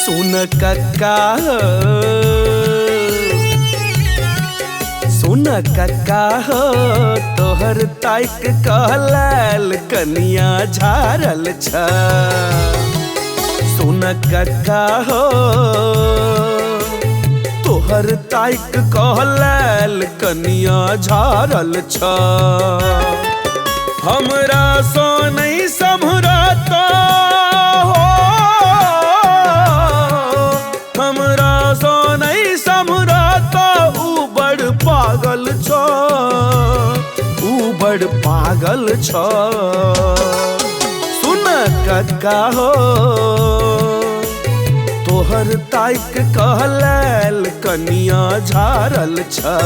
सुन कक्का हो, सुन कक्का हो, तोहर ताइक कहलाल कनिया झारल छ। सुन कक्का हो, तोहर ताइक कहलाल कनिया झारल छ। हमरा सो नहीं सम्हरता हो, हमरा सो नहीं सम्हरता, ऊ बड़ पागल छ, ऊ बड़ पागल छ। सुन कक्का हो, तोहर ताइक कहलाल कनिया झारल छ।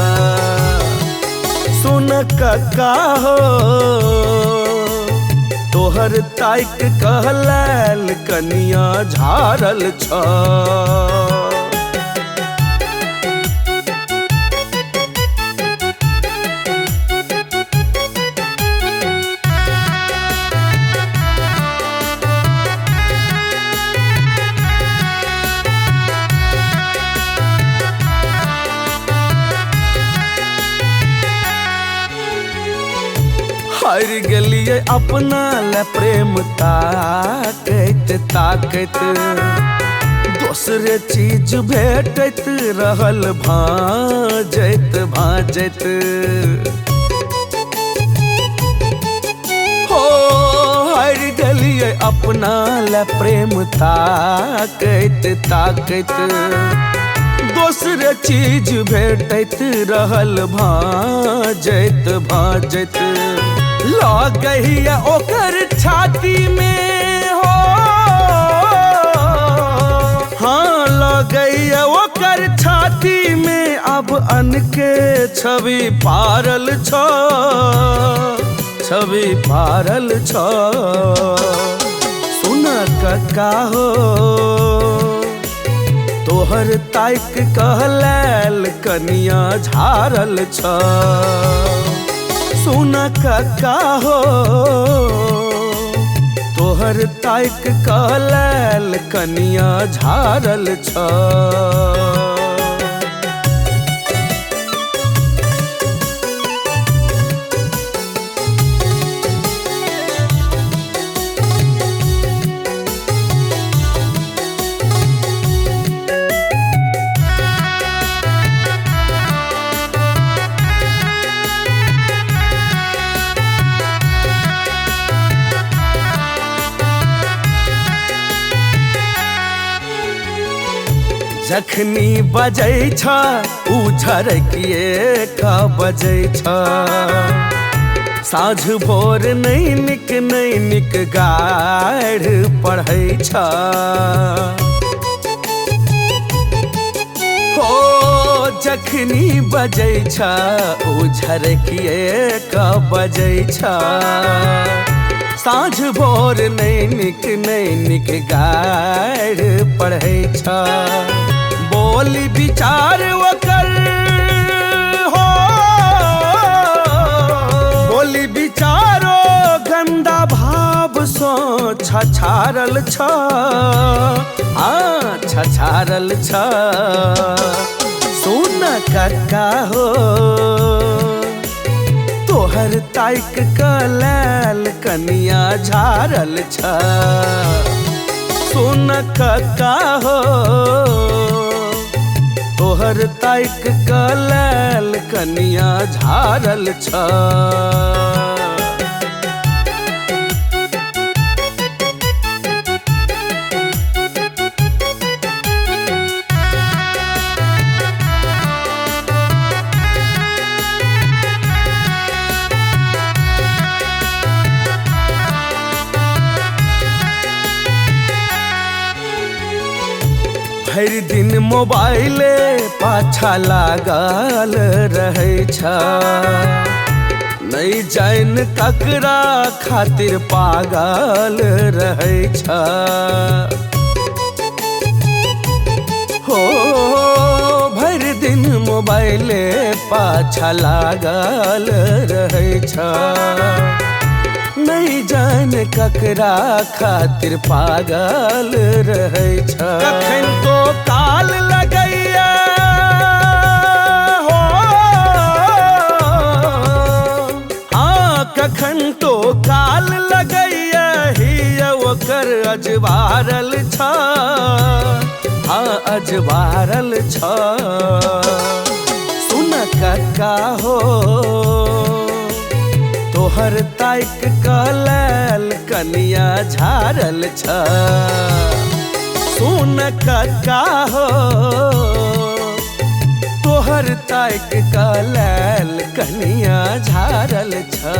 सुन कक्का हो, तोहर ताइक कहलाल कनिया झारल छ। हार गेलिए अपना ले प्रेम ताकत ताकत, दोसरे चीज भेटत रहल भाजत भाजत। हो हार गेलिए अपना ले प्रेम ताकत ताकत, दोसरे चीज भेटत रहल भाजत भाजत। लगैया ओकर छाती में हो, हाँ लगैया ओकर छाती में अब अन के छवि पारल छ, छवि पारल छ। सुन कक्का हो, तोहर ताइक कहलाल कनिया झारल छ। सुन कक्का हो, तोहर ताइक कहलाल कनिया झारल छ। जखनी बजै छ ऊ झरकिए का बजै छ, साँझ भोर नैनिक नैनिक गाढ़ पढ़ै छ। हो जखनी बजै छ ऊ झरकिए का बजै छ, साँझ भोर नैनिक नैनिक गाढ़ पढ़ै छ। बोली विचार ओकर हो, बोली विचारो गंदा भाव सो छछारल छ, हाँ छछारल छ। सुन कक्का हो, तोहर ताइक कहलाल कनिया झारल छ। सुन कक्का हो, तोहर ताइक कहलाल कनिया झारल छ। भरि दिन मोबाइले पाछा लागल रहै छ, नहीं जान ककरा खातिर पागल रहै छ। हो भरि दिन मोबाइले पाछा लागल रहै छ, नहीं जान ककरा खातिर पागल रहै छ। कखन तो काल लगैया हो, हाँ कखन तो काल लगैया हिया ओकर अजवारल छ, हाँ अजवारल छ। सुन कक्का हो तोहर ताइक कलैल कनिया झारल छ, सुन कक्का हो तोहर ताइक कलैल कनिया झारल छ।